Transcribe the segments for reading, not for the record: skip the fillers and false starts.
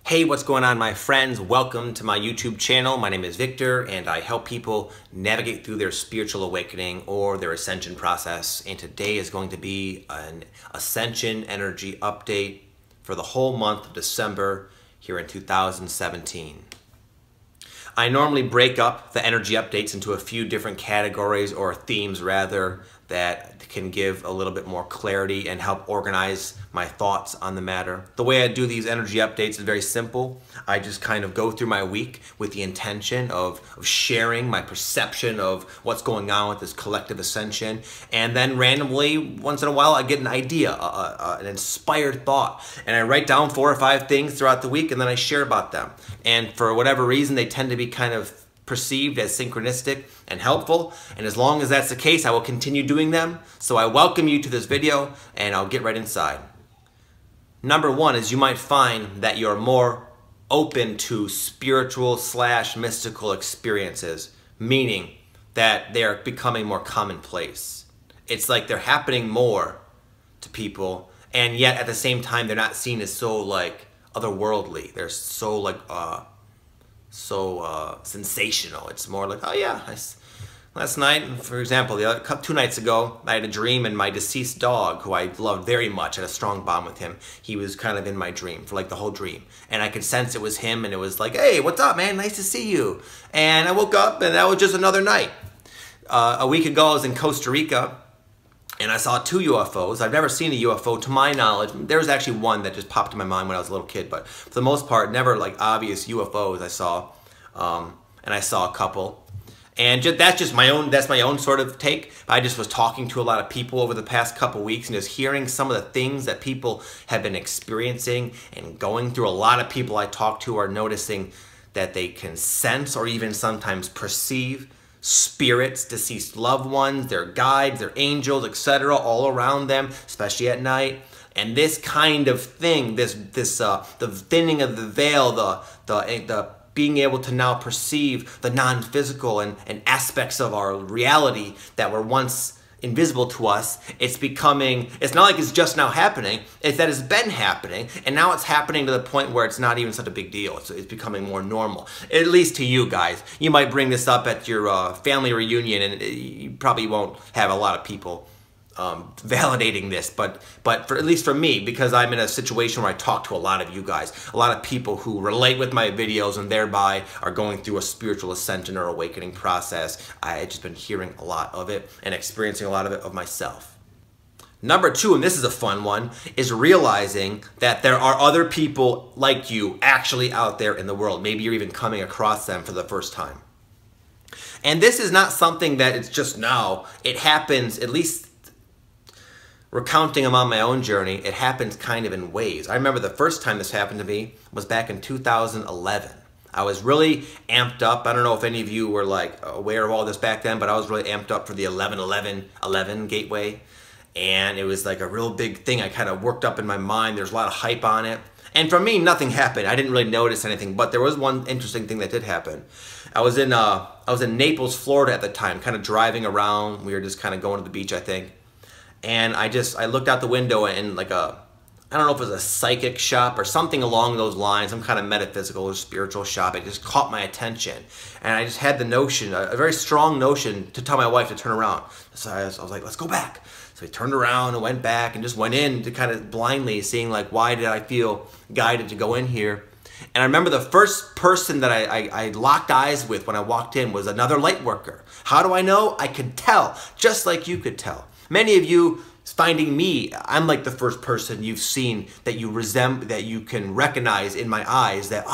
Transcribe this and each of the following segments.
Hey, what's going on, my friends? Welcome to my YouTube channel. My name is Victor, and I help people navigate through their spiritual awakening or their ascension process. And today is going to be an ascension energy update for the whole month of December here in 2017. I normally break up the energy updates into a few different categories or themes rather that can give a little bit more clarity and help organize my thoughts on the matter. The way I do these energy updates is very simple. I just kind of go through my week with the intention of sharing my perception of what's going on with this collective ascension, and then randomly, once in a while, I get an idea, an inspired thought, and I write down 4 or 5 things throughout the week, and then I share about them. And for whatever reason, they tend to be kind of perceived as synchronistic and helpful, and as long as that's the case, I will continue doing them. So I welcome you to this video, and I'll get right inside. Number 1 is you might find that you're more open to spiritual / mystical experiences, meaning that they're becoming more commonplace. It's like they're happening more to people, and yet at the same time they're not seen as so like otherworldly. They're so like sensational. It's more like, oh yeah, last night, for example, 2 nights ago, I had a dream, and my deceased dog, who I loved very much, had a strong bond with him. He was kind of in my dream for like the whole dream, and I could sense it was him, and it was like, hey, what's up, man? Nice to see you. And I woke up, and that was just another night. A week ago, I was in Costa Rica, and I saw 2 UFOs. I've never seen a UFO, to my knowledge. There was actually one that just popped in my mind when I was a little kid, but for the most part, never like obvious UFOs I saw. And I saw a couple. And that's my own sort of take. I just was talking to a lot of people over the past couple weeks and just hearing some of the things that people have been experiencing and going through. A lot of people I talk to are noticing that they can sense or even sometimes perceive spirits, deceased loved ones, their guides, their angels, etc., all around them, especially at night. And this kind of thing, the thinning of the veil, the being able to now perceive the non-physical and aspects of our reality that were once invisible to us, it's not like it's just now happening, it's that it's been happening, and now it's happening to the point where it's not even such a big deal. It's becoming more normal, at least to you guys. You might bring this up at your family reunion, and you probably won't have a lot of people validating this, but at least for me, because I'm in a situation where I talk to a lot of you guys, a lot of people who relate with my videos and thereby are going through a spiritual ascension or awakening process. I've just been hearing a lot of it and experiencing a lot of it of myself. Number 2, and this is a fun one, is realizing that there are other people like you actually out there in the world. Maybe you're even coming across them for the first time. And this is not something that it's just now. It happens, at least recounting them on my own journey, it happens kind of in waves. I remember the first time this happened to me was back in 2011. I was really amped up. I don't know if any of you were like aware of all this back then, but I was really amped up for the 11-11-11 gateway. And it was like a real big thing. I kind of worked up in my mind. There's a lot of hype on it. And for me, nothing happened. I didn't really notice anything, but there was one interesting thing that did happen. I was in Naples, Florida at the time, kind of driving around. We were just kind of going to the beach, I think. And I looked out the window, and like I don't know if it was a psychic shop or something along those lines, some kind of metaphysical or spiritual shop. It just caught my attention. And I just had the notion, a very strong notion, to tell my wife to turn around. So I was like, let's go back. So we turned around and went back and just went in to kind of blindly seeing like, why did I feel guided to go in here? And I remember the first person that I locked eyes with when I walked in was another light worker. How do I know? I could tell, just like you could tell. Many of you finding me, I'm like the first person you've seen that you can recognize in my eyes that,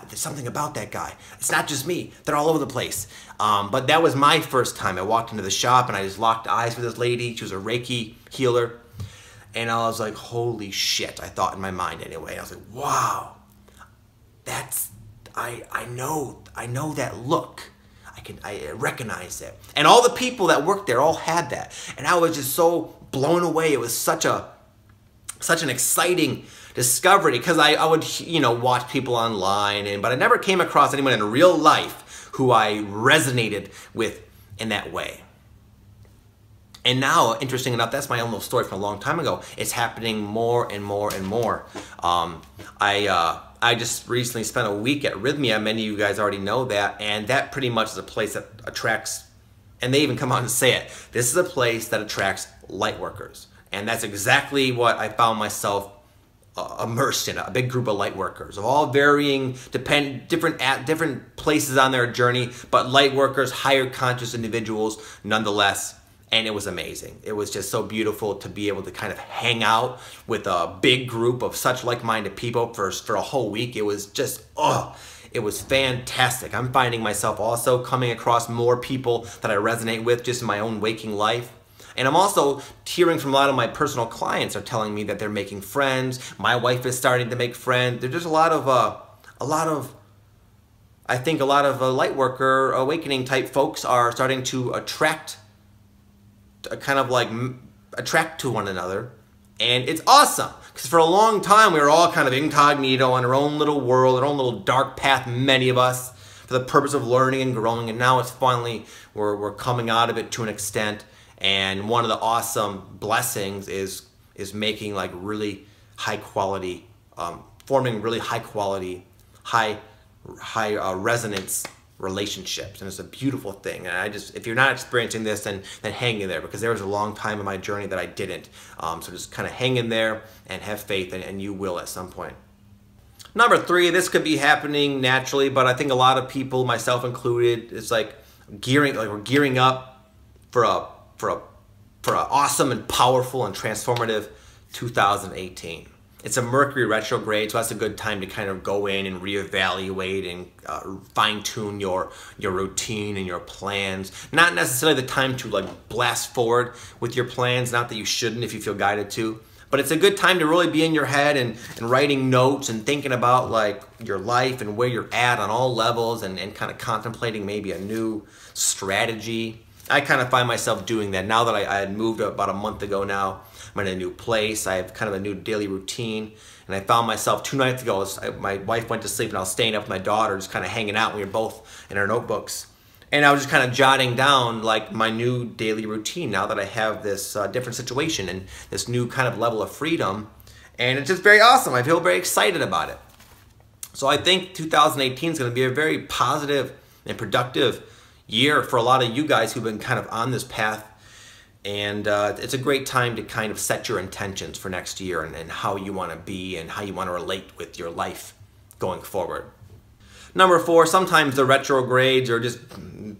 there's something about that guy. It's not just me. They're all over the place. But that was my first time. I walked into the shop and I just locked eyes with this lady. She was a Reiki healer. And I was like, holy shit, I thought in my mind anyway. I was like, wow, I know that look. I recognize it. And all the people that worked there all had that. And I was just so blown away. It was such an exciting discovery, because I would, watch people online, but I never came across anyone in real life who I resonated with in that way. And now, interesting enough, that's my own little story from a long time ago. It's happening more and more and more. I I just recently spent a week at Rhythmia. Many of you guys already know that, and that pretty much is a place that attracts, and they even come out and say it, this is a place that attracts light workers. And that's exactly what I found myself immersed in, a big group of light workers of all varying, different places on their journey, but light workers, higher conscious individuals nonetheless. And it was amazing. It was just so beautiful to be able to kind of hang out with a big group of such like-minded people for a whole week. It was just, it was fantastic. I'm finding myself also coming across more people that I resonate with just in my own waking life. And I'm also hearing from a lot of my personal clients are telling me that they're making friends. My wife is starting to make friends. There's just I think a lot of light worker awakening type folks are starting to attract to one another, and it's awesome because for a long time we were all kind of incognito on our own little world, our own little dark path, many of us, for the purpose of learning and growing, and now it's finally we're coming out of it to an extent. And one of the awesome blessings is making like really high quality, forming really high quality, high resonance relationships, and it's a beautiful thing. And I just, if you're not experiencing this, then hang in there, because there was a long time in my journey that I didn't. So just kind of hang in there and have faith, and you will at some point. Number 3, this could be happening naturally, but I think a lot of people, myself included, it's like we're gearing up for an awesome and powerful and transformative 2018. It's a Mercury retrograde, so that's a good time to kind of go in and reevaluate and fine-tune your routine and your plans. Not necessarily the time to like blast forward with your plans, not that you shouldn't if you feel guided to, but it's a good time to really be in your head and writing notes and thinking about like your life and where you're at on all levels, and kind of contemplating maybe a new strategy. I kind of find myself doing that now that I had moved about a month ago now. I'm in a new place. I have kind of a new daily routine. And I found myself 2 nights ago, my wife went to sleep and I was staying up with my daughter, just kind of hanging out. We were both in our notebooks. And I was just kind of jotting down like my new daily routine now that I have this different situation and this new kind of level of freedom. And it's just very awesome. I feel very excited about it. So I think 2018 is going to be a very positive and productive year for a lot of you guys who've been kind of on this path. And it's a great time to kind of set your intentions for next year and how you want to be and how you want to relate with your life going forward. Number 4, sometimes the retrogrades or just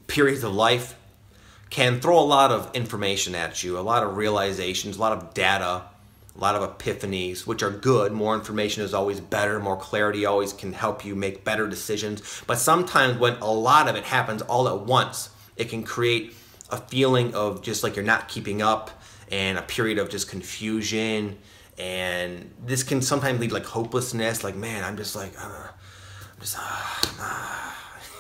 periods of life can throw a lot of information at you, a lot of realizations, a lot of data, a lot of epiphanies, which are good. More information is always better. More clarity always can help you make better decisions. But sometimes when a lot of it happens all at once, it can create a feeling of just like you're not keeping up and a period of just confusion. And this can sometimes lead like hopelessness. Like, man, I'm just like,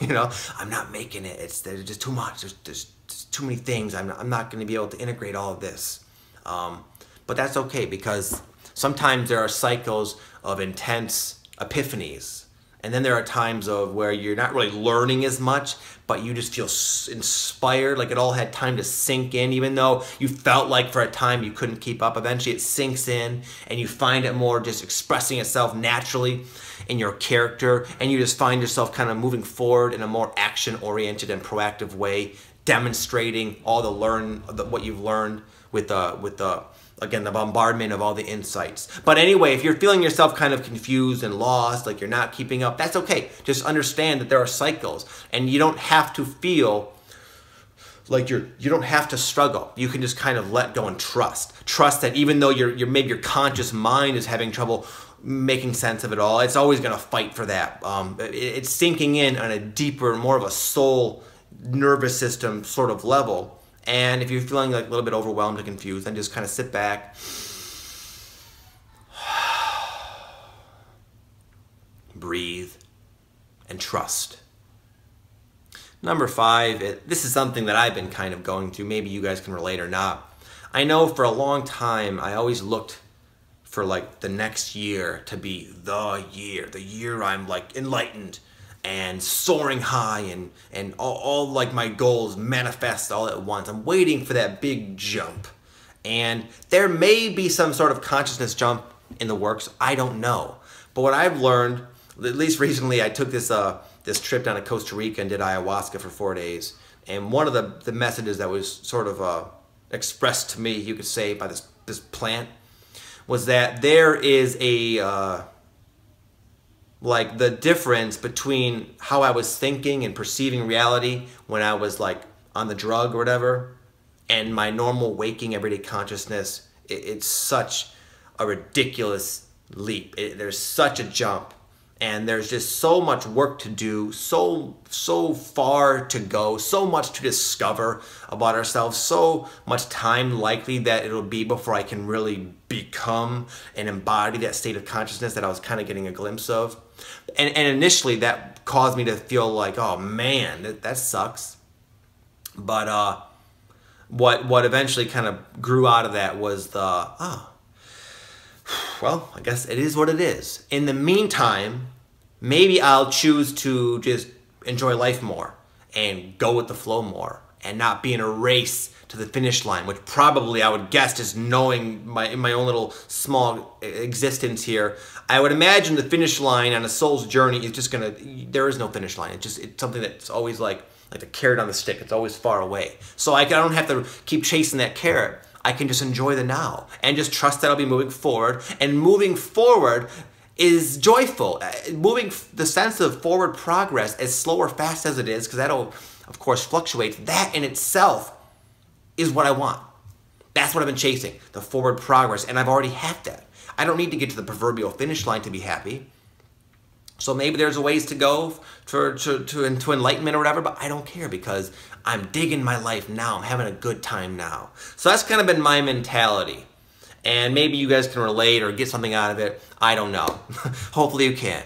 you know, I'm not making it. There's just too much. There's too many things. I'm not going to be able to integrate all of this. But that's okay, because sometimes there are cycles of intense epiphanies. And then there are times of where you're not really learning as much, but you just feel inspired, like it all had time to sink in, even though you felt like for a time you couldn't keep up. Eventually it sinks in and you find it more just expressing itself naturally in your character, and you just find yourself kind of moving forward in a more action-oriented and proactive way, demonstrating all what you've learned with again, the bombardment of all the insights. But anyway, if you're feeling yourself kind of confused and lost, like you're not keeping up, that's okay. Just understand that there are cycles, and you don't have to feel like you don't have to struggle. You can just kind of let go and trust. Trust that even though maybe your conscious mind is having trouble making sense of it all, it's always going to fight for that. It's sinking in on a deeper, more of a soul, nervous system sort of level. And if you're feeling like a little bit overwhelmed and confused, then just kind of sit back, breathe, and trust. Number 5, this is something that I've been kind of going through. Maybe you guys can relate or not. I know for a long time, I always looked for like the next year to be the year I'm like enlightened and soaring high, and all like my goals manifest all at once. I'm waiting for that big jump. And there may be some sort of consciousness jump in the works. I don't know. But what I've learned at least recently, I took this this trip down to Costa Rica and did ayahuasca for 4 days. And one of the messages that was sort of expressed to me, you could say, by this plant, was that there is a like the difference between how I was thinking and perceiving reality when I was like on the drug or whatever, and my normal waking everyday consciousness. It's such a ridiculous leap. There's such a jump, and there's just so much work to do, so far to go, so much to discover about ourselves, so much time likely that it'll be before I can really become and embody that state of consciousness that I was kind of getting a glimpse of. And initially that caused me to feel like, oh man, that sucks. But what eventually kind of grew out of that was well, I guess it is what it is. In the meantime, maybe I'll choose to just enjoy life more and go with the flow more and not be in a race to the finish line, which probably I would guess, just knowing in my own little small existence here, I would imagine the finish line on a soul's journey is just there is no finish line. It's something that's always like the carrot on the stick. It's always far away. So I don't have to keep chasing that carrot. I can just enjoy the now and just trust that I'll be moving forward. And moving forward is joyful. The sense of forward progress, as slow or fast as it is, because that'll, of course, fluctuate, that in itself is what I want. That's what I've been chasing, the forward progress, and I've already had that. I don't need to get to the proverbial finish line to be happy. So maybe there's a ways to go to enlightenment or whatever, but I don't care because I'm digging my life now. I'm having a good time now. So that's kind of been my mentality. And maybe you guys can relate or get something out of it. I don't know. Hopefully you can.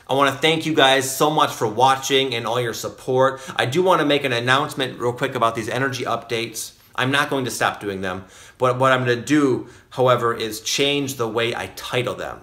I want to thank you guys so much for watching and all your support. I do want to make an announcement real quick about these energy updates. I'm not going to stop doing them. But what I'm going to do, however, is change the way I title them.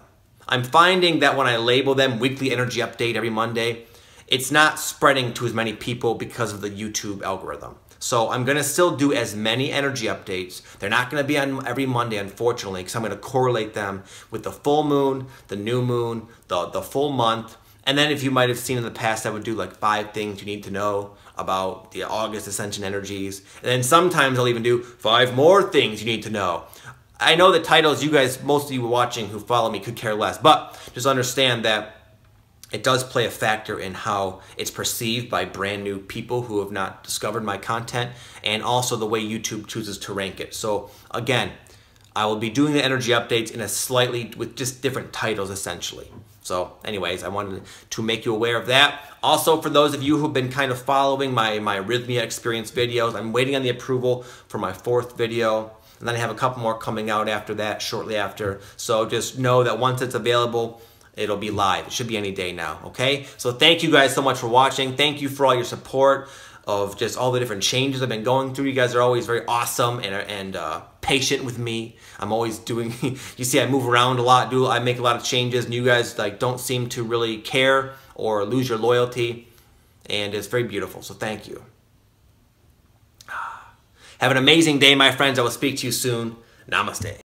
I'm finding that when I label them weekly energy update every Monday, it's not spreading to as many people because of the YouTube algorithm. So I'm going to still do as many energy updates. They're not going to be on every Monday, unfortunately, because I'm going to correlate them with the full moon, the new moon, the full month. And then if you might have seen in the past, I would do like 5 things you need to know about the August Ascension energies. And then sometimes I'll even do 5 more things you need to know. I know the titles, you guys, most of you watching who follow me could care less, but just understand that it does play a factor in how it's perceived by brand new people who have not discovered my content, and also the way YouTube chooses to rank it. So again, I will be doing the energy updates with just different titles essentially. So anyways, I wanted to make you aware of that. Also, for those of you who've been kind of following my Rhythmia experience videos, I'm waiting on the approval for my 4th video. And then I have a couple more coming out after that, shortly after. So just know that once it's available, it'll be live. It should be any day now, okay? So thank you guys so much for watching. Thank you for all your support of just all the different changes I've been going through. You guys are always very awesome and patient with me. I'm always doing, you see I move around a lot, I make a lot of changes, and you guys like don't seem to really care or lose your loyalty. And it's very beautiful, so thank you. Have an amazing day, my friends. I will speak to you soon. Namaste.